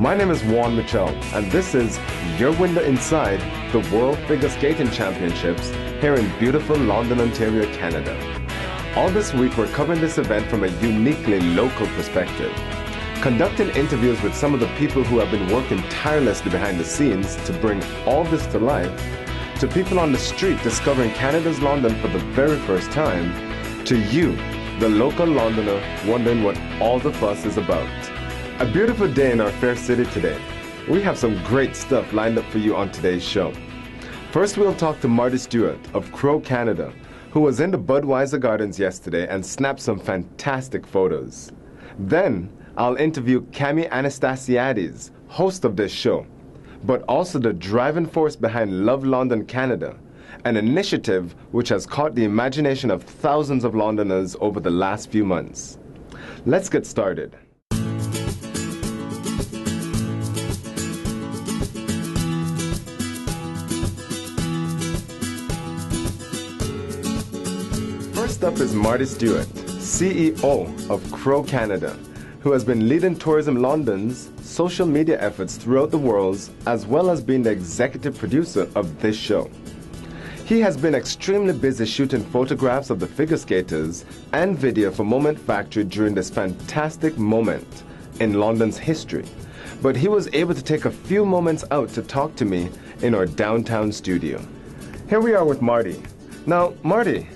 My name is Juan, and this is your window inside the World Figure Skating Championships here in beautiful London, Ontario, Canada. All this week we're covering this event from a uniquely local perspective, conducting interviews with some of the people who have been working tirelessly behind the scenes to bring all this to life, to people on the street discovering Canada's London for the very first time, to you, the local Londoner, wondering what all the fuss is about. A beautiful day in our fair city today. We have some great stuff lined up for you on today's show. First, we'll talk to Marty Stuart of CroCanada, who was in the Budweiser Gardens yesterday and snapped some fantastic photos. Then, I'll interview Anastasiadis, host of this show, but also the driving force behind Love London Canada, an initiative which has caught the imagination of thousands of Londoners over the last few months. Let's get started. First up is Marty Stuart, CEO of CroCanada, who has been leading Tourism London's social media efforts throughout the world, as well as being the executive producer of this show. He has been extremely busy shooting photographs of the figure skaters and video for Moment Factory during this fantastic moment in London's history. But he was able to take a few moments out to talk to me in our downtown studio. Here we are with Marty. Now, Marty,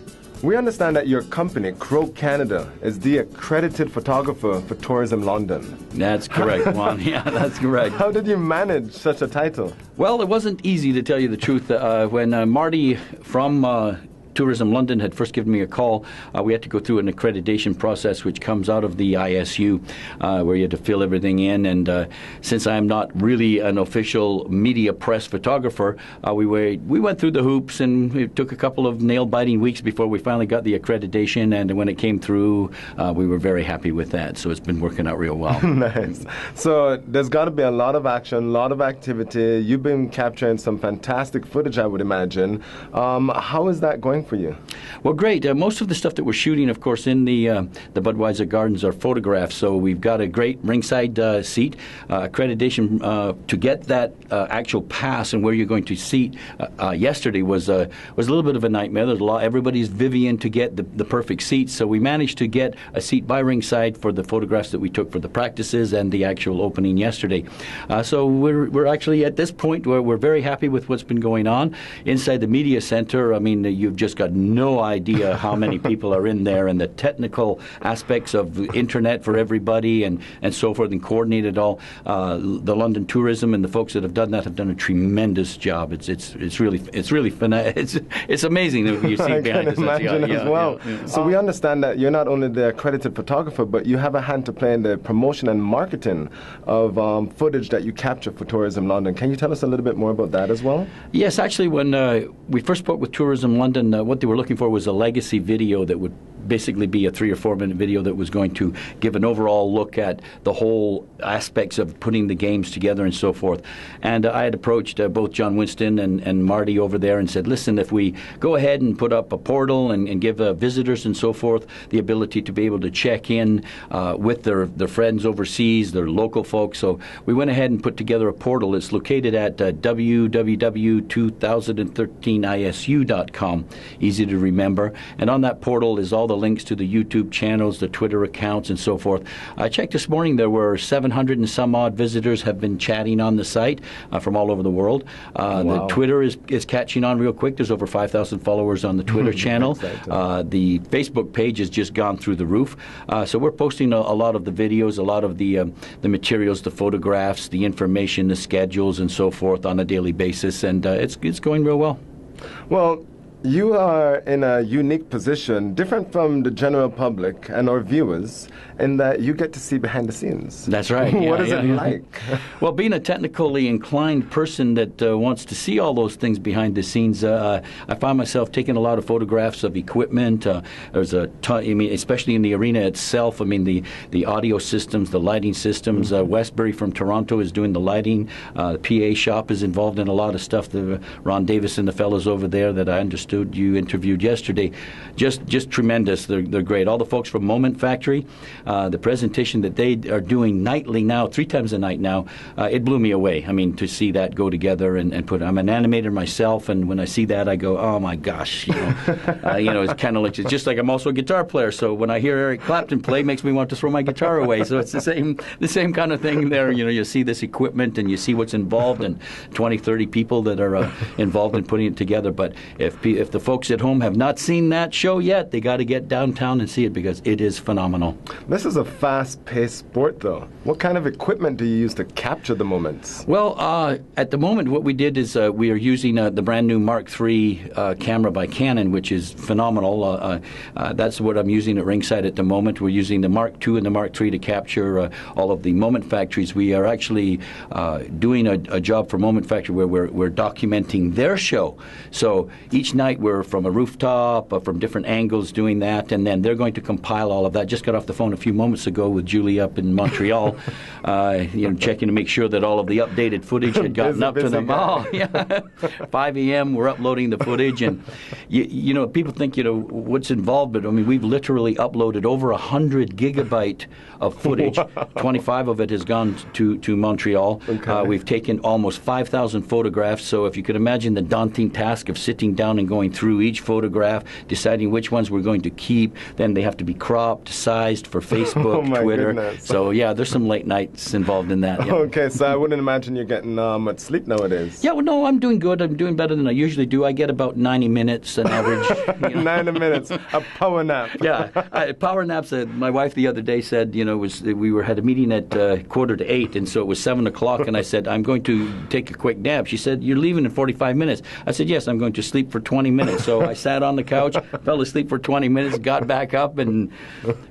we understand that your company, CroCanada, is the accredited photographer for Tourism London. That's correct, Juan. Yeah, that's correct. How did you manage such a title? Well, it wasn't easy, to tell you the truth. When Marty from Tourism London had first given me a call, we had to go through an accreditation process which comes out of the ISU, where you had to fill everything in. And since I'm not really an official media press photographer, we went through the hoops, and it took a couple of nail-biting weeks before we finally got the accreditation. And when it came through, we were very happy with that. So it's been working out real well. Nice. So there's got to be a lot of action, a lot of activity. You've been capturing some fantastic footage, I would imagine. How is that going for you? Well, great. Most of the stuff that we're shooting, of course, in the Budweiser Gardens are photographs. So we've got a great ringside seat accreditation to get that actual pass and where you're going to seat. Yesterday was a little bit of a nightmare. There's everybody's Vivian to get the perfect seat. So we managed to get a seat by ringside for the photographs that we took for the practices and the actual opening yesterday. So we're actually at this point where we're very happy with what's been going on inside the media center. I mean, you've just got no idea how many people are in there, and the technical aspects of the internet for everybody and so forth, and coordinate it all. The London Tourism and the folks that have done that have done a tremendous job. It's really it's amazing that you see behind us. As well. Yeah. So we understand that you're not only the accredited photographer, but you have a hand to play in the promotion and marketing of footage that you capture for Tourism London. Can you tell us a little bit more about that as well? Yes, actually, when we first spoke with Tourism London, what they were looking for was a legacy video that would basically be a 3 or 4 minute video that was going to give an overall look at the whole aspects of putting the games together and so forth. And I had approached both John Winston and Marty over there and said, listen, if we go ahead and put up a portal and give visitors and so forth the ability to be able to check in with their friends overseas, their local folks. So we went ahead and put together a portal. It's located at www.2013isu.com. Easy to remember. And on that portal is all the links to the YouTube channels, the Twitter accounts, and so forth. I checked this morning. There were 700 and some odd visitors have been chatting on the site from all over the world. Wow. The Twitter is catching on real quick. There's over 5,000 followers on the Twitter channel. The Facebook page has just gone through the roof. So we're posting a lot of the videos, a lot of the materials, the photographs, the information, the schedules, and so forth on a daily basis, and it's going real well. Well, you are in a unique position, different from the general public and our viewers, in that you get to see behind the scenes. That's right. What is it like? Well, being a technically inclined person that wants to see all those things behind the scenes, I find myself taking a lot of photographs of equipment. There's a ton, I mean, especially in the arena itself. I mean, the audio systems, the lighting systems. Westbury from Toronto is doing the lighting. The PA shop is involved in a lot of stuff. Ron Davis and the fellows over there that I understood who you interviewed yesterday. Just tremendous. They're great. All the folks from Moment Factory, the presentation that they are doing nightly now, 3 times a night now, it blew me away. I mean, to see that go together and put. I'm an animator myself, and when I see that, I go, oh my gosh, it's kind of like, it's just like I'm also a guitar player. So when I hear Eric Clapton play, it makes me want to throw my guitar away. So it's the same kind of thing there. You see this equipment and you see what's involved, and 20, 30 people that are involved in putting it together. But if the folks at home have not seen that show yet, they got to get downtown and see it, because it is phenomenal. This is a fast-paced sport, though. What kind of equipment do you use to capture the moments? Well, at the moment, what we did is we are using the brand new Mark III camera by Canon, which is phenomenal. That's what I'm using at ringside at the moment. We're using the Mark II and the Mark III to capture all of the Moment Factories. We are actually doing a job for Moment Factory where we're documenting their show. So each night we're from a rooftop, from different angles doing that, and then they're going to compile all of that. Just got off the phone a few moments ago with Julie up in Montreal, checking to make sure that all of the updated footage had gotten up to them. Oh, yeah. 5 a.m. we're uploading the footage, and people think what's involved, but I mean, we've literally uploaded over 100 gigabyte of footage. 25 of it has gone to Montreal. Okay. We've taken almost 5,000 photographs. So if you could imagine the daunting task of sitting down and going through each photograph, deciding which ones we're going to keep, then they have to be cropped, sized for Facebook, Twitter. Goodness. So yeah, there's some late nights involved in that. Yeah. Okay, so I wouldn't imagine you're getting much sleep nowadays. Yeah, well, no, I'm doing good. I'm doing better than I usually do. I get about 90 minutes an average. 90 minutes, a power nap. Yeah, power naps. My wife the other day said, we had a meeting at 7:45, and so it was 7 o'clock, and I said, I'm going to take a quick nap. She said, you're leaving in 45 minutes. I said, yes, I'm going to sleep for 20 minutes. So I sat on the couch, fell asleep for 20 minutes, got back up and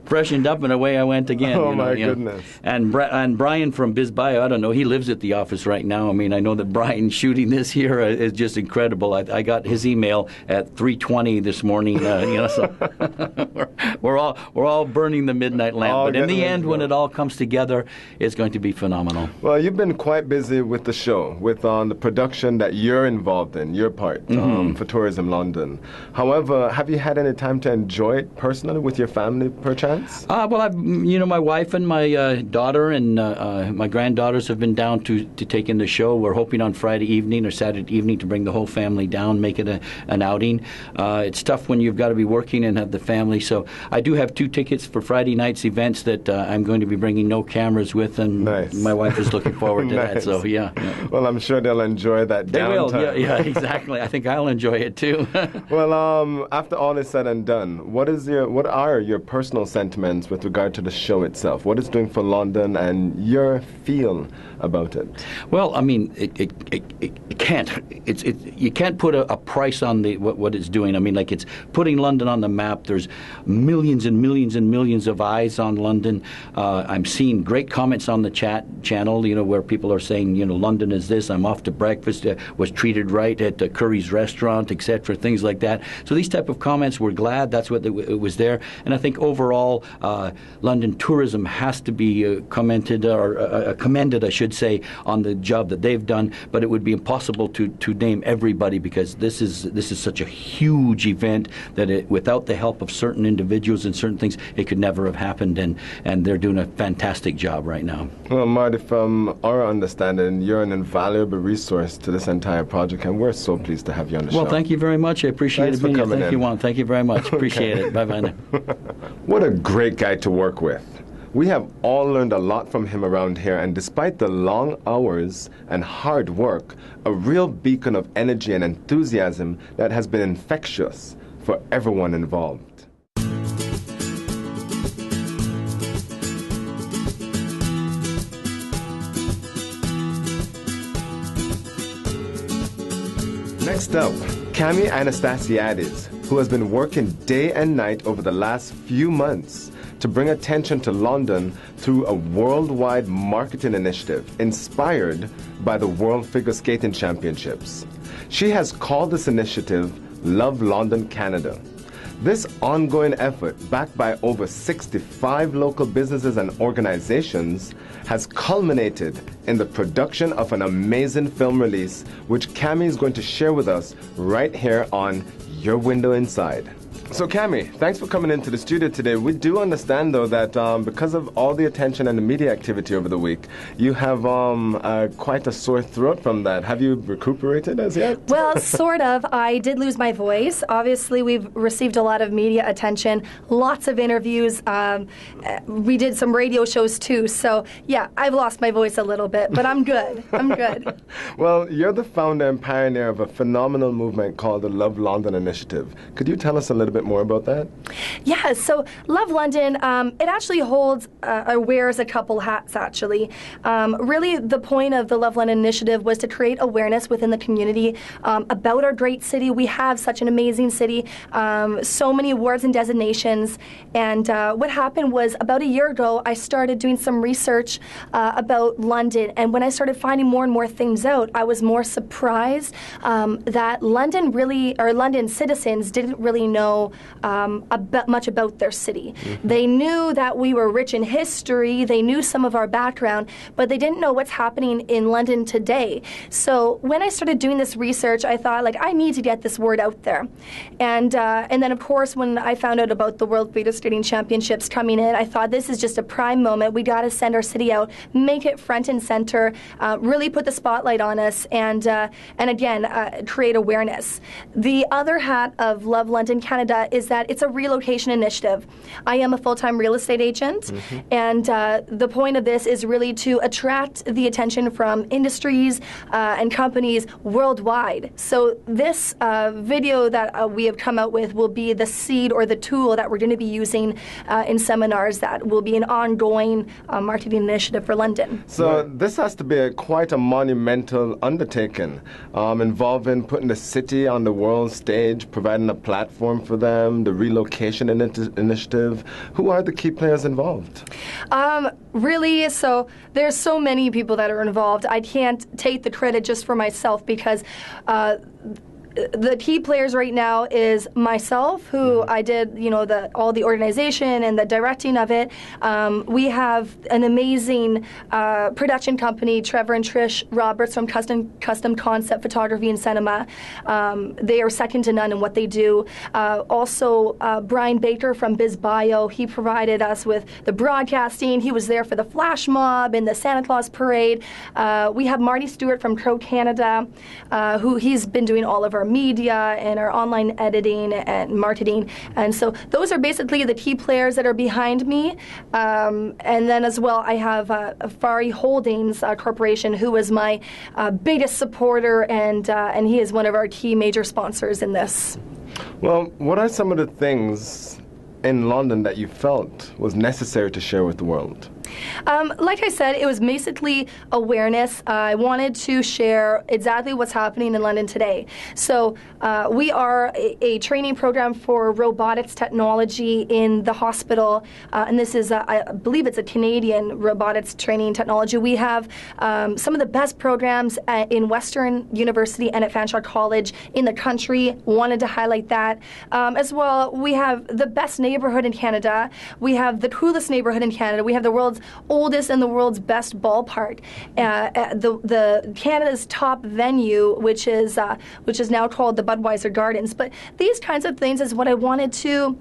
freshened up, and away I went again. Oh, my goodness. And Brian from BizBio, I don't know, he lives at the office right now. I mean, I know that Brian shooting this here is just incredible. I got his email at 3:20 this morning. So we're all burning the midnight lamp. But in the end, when it all comes together, it's going to be phenomenal. Well, you've been quite busy with the show, with the production that you're involved in, your part, for Tourism London. However, have you had any time to enjoy it personally with your family, perchance? Well, my wife and my daughter and my granddaughters have been down to take in the show. We're hoping on Friday evening or Saturday evening to bring the whole family down, make it an outing. It's tough when you've got to be working and have the family. So I do have 2 tickets for Friday night's events that I'm going to be bringing no cameras with, and my wife is looking forward to that. So yeah. Well, I'm sure they'll enjoy that. They will. Yeah, exactly. I think I'll enjoy it too. Well, after all is said and done, what are your personal sentiments with regard to the show itself? What it's doing for London and your feel about it? Well, I mean, you can't put a price on what it's doing. I mean, like, it's putting London on the map. There's millions and millions and millions of eyes on London. I'm seeing great comments on the chat channel, where people are saying, London is this, I'm off to breakfast, was treated right at Curry's restaurant, etc., things like that. So these type of comments, we're glad that's what it was there. And I think overall, London tourism has to be commended, I should say, on the job that they've done. But it would be impossible to name everybody, because this is such a huge event that without the help of certain individuals and certain things, it could never have happened. And they're doing a fantastic job right now. Well, Marty, from our understanding, you're an invaluable resource to this entire project, and we're so pleased to have you on the show. Well, thank you very much. I appreciate it being here. Thank you, Juan. Thank you very much. Appreciate it. Bye-bye now. What a great guy to work with. We have all learned a lot from him around here, and despite the long hours and hard work, a real beacon of energy and enthusiasm that has been infectious for everyone involved. Next up, Anastasiadis, who has been working day and night over the last few months to bring attention to London through a worldwide marketing initiative inspired by the World Figure Skating Championships. She has called this initiative Love London Canada. This ongoing effort, backed by over 65 local businesses and organizations, has culminated in the production of an amazing film release, which Cami is going to share with us right here on your window inside. So Cami, thanks for coming into the studio today. We do understand, though, that because of all the attention and the media activity over the week, you have quite a sore throat from that. Have you recuperated as yet? Well, sort of. I did lose my voice. Obviously, we've received a lot of media attention, lots of interviews. We did some radio shows, too. So, yeah, I've lost my voice a little bit, but I'm good. I'm good. Well, you're the founder and pioneer of a phenomenal movement called the Love London Initiative. Could you tell us a little bit more about that? Yeah, so Love London, it actually holds or wears a couple hats, actually. Really, the point of the Love London Initiative was to create awareness within the community about our great city. We have such an amazing city, so many awards and designations. And what happened was about a year ago, I started doing some research about London. And when I started finding more and more things out, I was more surprised that London citizens didn't really know much about their city. Mm-hmm. They knew that we were rich in history, they knew some of our background, but they didn't know what's happening in London today. So when I started doing this research, I thought, I need to get this word out there. And then, of course, when I found out about the World Figure Skating Championships coming in, I thought this is just a prime moment. We got to send our city out, make it front and center, really put the spotlight on us, and again, create awareness. The other hat of Love London Canada is that it's a relocation initiative. I am a full-time real estate agent, mm-hmm. and the point of this is really to attract the attention from industries and companies worldwide. So this video that we have come out with will be the seed or the tool that we're going to be using in seminars that will be an ongoing marketing initiative for London. So this has to be quite a monumental undertaking, involving putting the city on the world stage, providing a platform for them, the relocation initiative. Who are the key players involved? Really, so there's so many people that are involved. I can't take the credit just for myself because the key players right now is myself, who I did, all the organization and the directing of it. We have an amazing production company, Trevor and Trish Roberts from Custom Concept Photography and Cinema. They are second to none in what they do. Also, Brian Baker from BizbioTv, he provided us with the broadcasting. He was there for the flash mob and the Santa Claus parade. We have Marty Stuart from CroCanada, who he's been doing all of our media and our online editing and marketing. And so those are basically the key players that are behind me. And then as well, I have Fari Holdings Corporation, who is my biggest supporter, and he is one of our key major sponsors in this. Well, what are some of the things in London that you felt was necessary to share with the world? Like I said, it was basically awareness. I wanted to share exactly what's happening in London today. So we are a training program for robotics technology in the hospital, and this is, I believe it's a Canadian robotics training technology. We have some of the best programs in Western University and at Fanshawe College in the country. Wanted to highlight that. As well, we have the best neighborhood in Canada. We have the coolest neighborhood in Canada. We have the world's oldest and the world's best ballpark. The Canada's top venue, which is now called the Budweiser Gardens. But these kinds of things is what I wanted to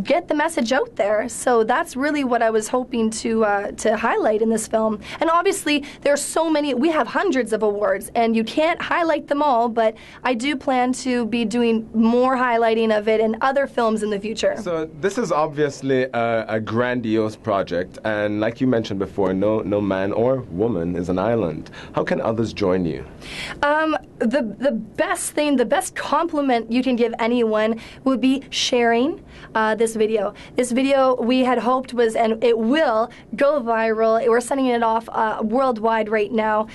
get the message out there. So that's really what I was hoping to highlight in this film. And obviously, there are so many. We have hundreds of awards, and you can't highlight them all. But I do plan to be doing more highlighting of it in other films in the future. So this is obviously a grandiose project, and like you mentioned before, no man or woman is an island. How can others join you? The best thing, the best compliment you can give anyone would be sharing this video. This video we had hoped was, and it will, go viral. We're sending it off worldwide right now.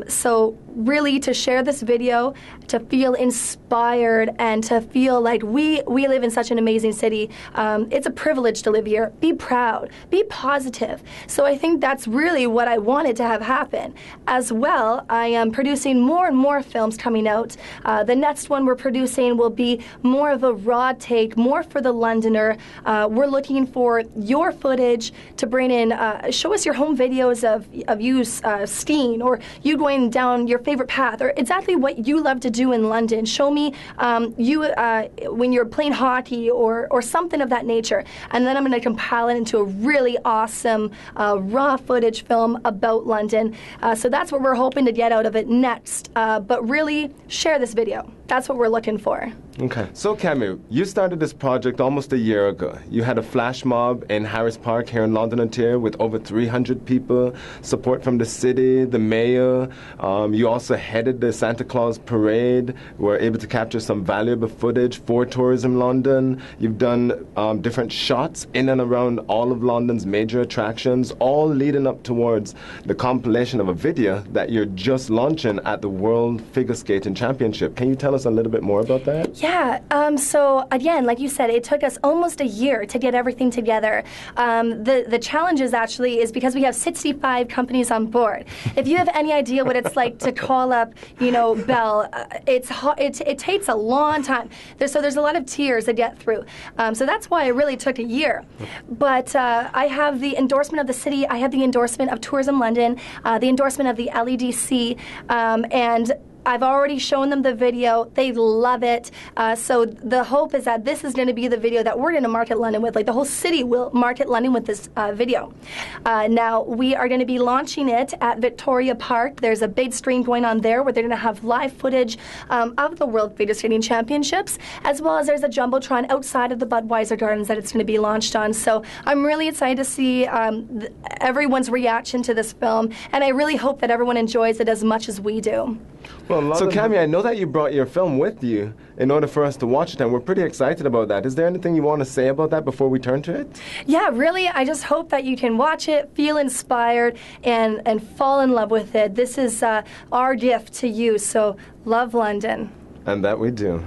So really, to share this video, to feel inspired and to feel like we live in such an amazing city. It's a privilege to live here. Be proud. Be positive. So I think that's really what I wanted to have happen. As well, I am producing more and more films coming out. The next one we're producing will be more of a raw take, more for the Londoner. We're looking for your footage to bring in, show us your home videos of you skiing or you going down your favorite path, or exactly what you love to do in London. Show me when you're playing hockey or something of that nature. And then I'm going to compile it into a really awesome raw footage film about London. So that's what we're hoping to get out of it next. But really, share this video. That's what we're looking for. Okay. So, Camu, you started this project almost a year ago. You had a flash mob in Harris Park here in London, Ontario, with over 300 people, support from the city, the mayor. You also headed the Santa Claus parade, were able to capture some valuable footage for Tourism London. You've done different shots in and around all of London's major attractions, all leading up towards the compilation of a video that you're just launching at the World Figure Skating Championship. Can you tell us a little bit more about that? Yeah, so again, like you said, it took us almost a year to get everything together. The challenge is actually because we have 65 companies on board. If you have any idea what it's like to call up, Bell, it takes a long time. There's a lot of tiers to get through. So that's why it really took a year. But I have the endorsement of the city, I have the endorsement of Tourism London, the endorsement of the LEDC, and I've already shown them the video. They love it. So the hope is that this is going to be the video that we're going to market London with. Like, the whole city will market London with this video. Now, we are going to be launching it at Victoria Park. There's a big stream going on there where they're going to have live footage of the World Figure Skating Championships, as well as there's a Jumbotron outside of the Budweiser Gardens that it's going to be launched on. So I'm really excited to see everyone's reaction to this film, and I really hope that everyone enjoys it as much as we do. Well, so Cami, I know that you brought your film with you in order for us to watch it, and we're pretty excited about that. Is there anything you want to say about that before we turn to it? Yeah, really, I just hope that you can watch it, feel inspired, and fall in love with it. This is our gift to you, so love London. And that we do.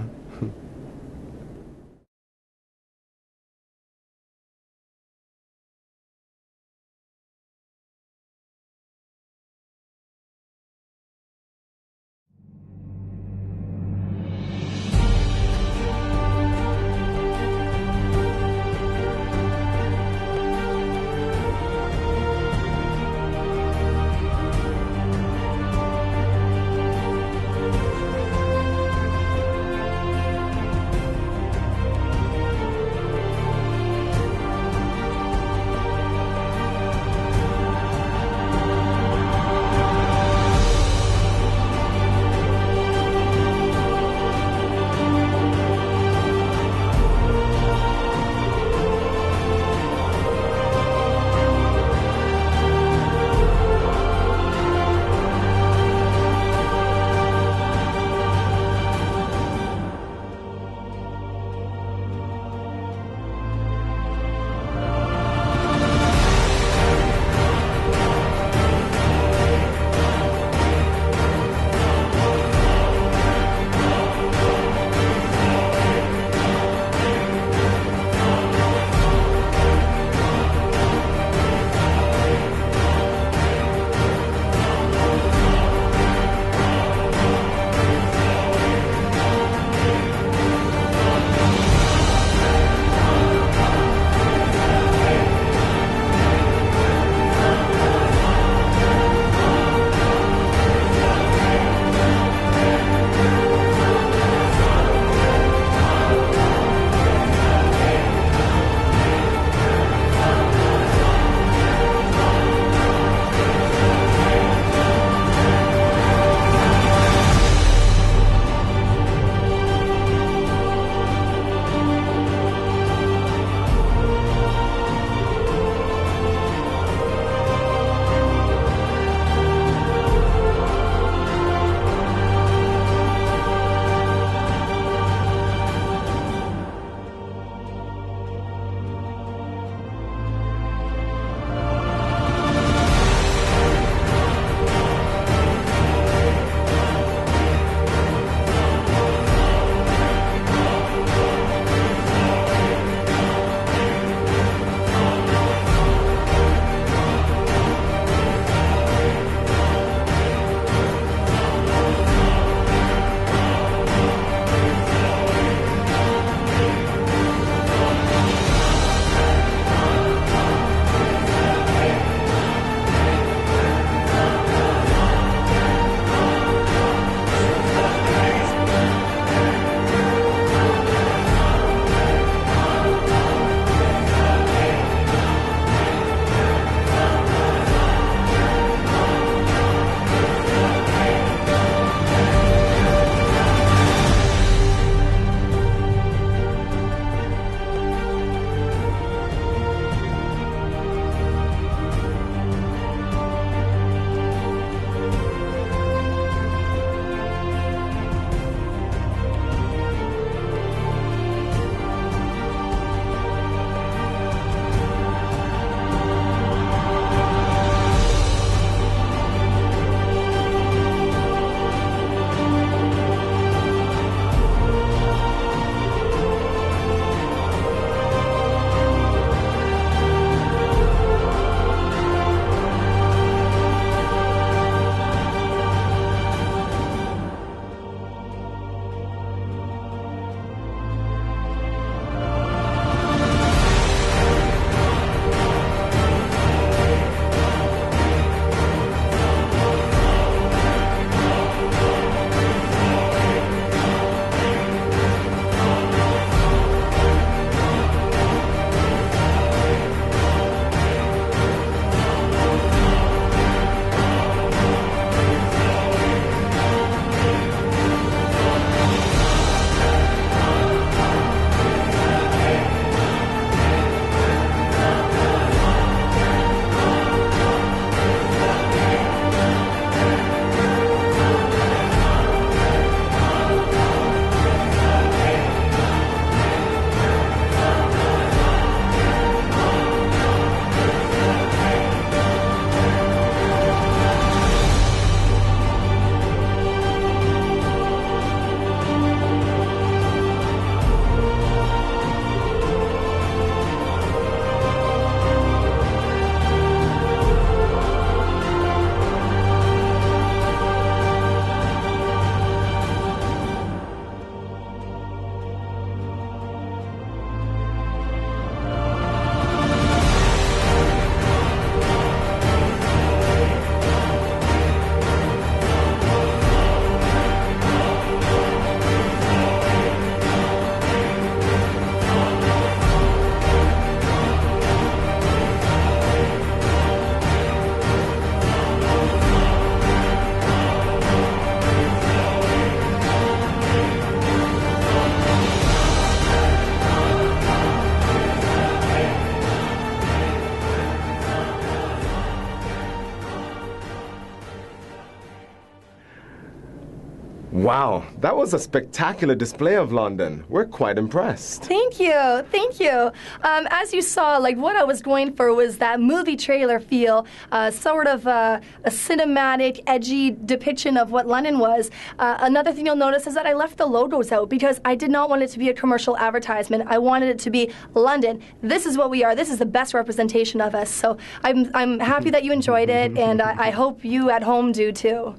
Wow, that was a spectacular display of London. We're quite impressed. Thank you, thank you. As you saw, like what I was going for was that movie trailer feel, sort of a cinematic, edgy depiction of what London was. Another thing you'll notice is that I left the logos out because I did not want it to be a commercial advertisement. I wanted it to be London. This is what we are. This is the best representation of us. So I'm happy that you enjoyed it, and I hope you at home do too.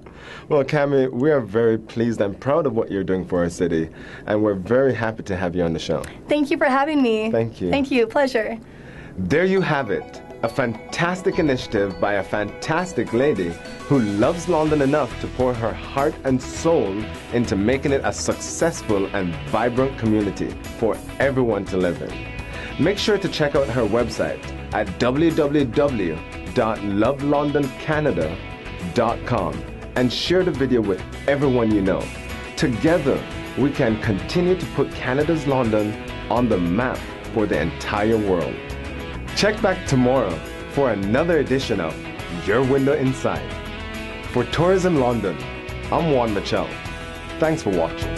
Well, Cami, we are very pleased and proud of what you're doing for our city, and we're very happy to have you on the show. Thank you for having me. Thank you. Thank you. Pleasure. There you have it. A fantastic initiative by a fantastic lady who loves London enough to pour her heart and soul into making it a successful and vibrant community for everyone to live in. Make sure to check out her website at www.lovelondoncanada.com and share the video with everyone you know. Together, we can continue to put Canada's London on the map for the entire world. Check back tomorrow for another edition of Your Window Inside. For Tourism London, I'm Juan. Thanks for watching.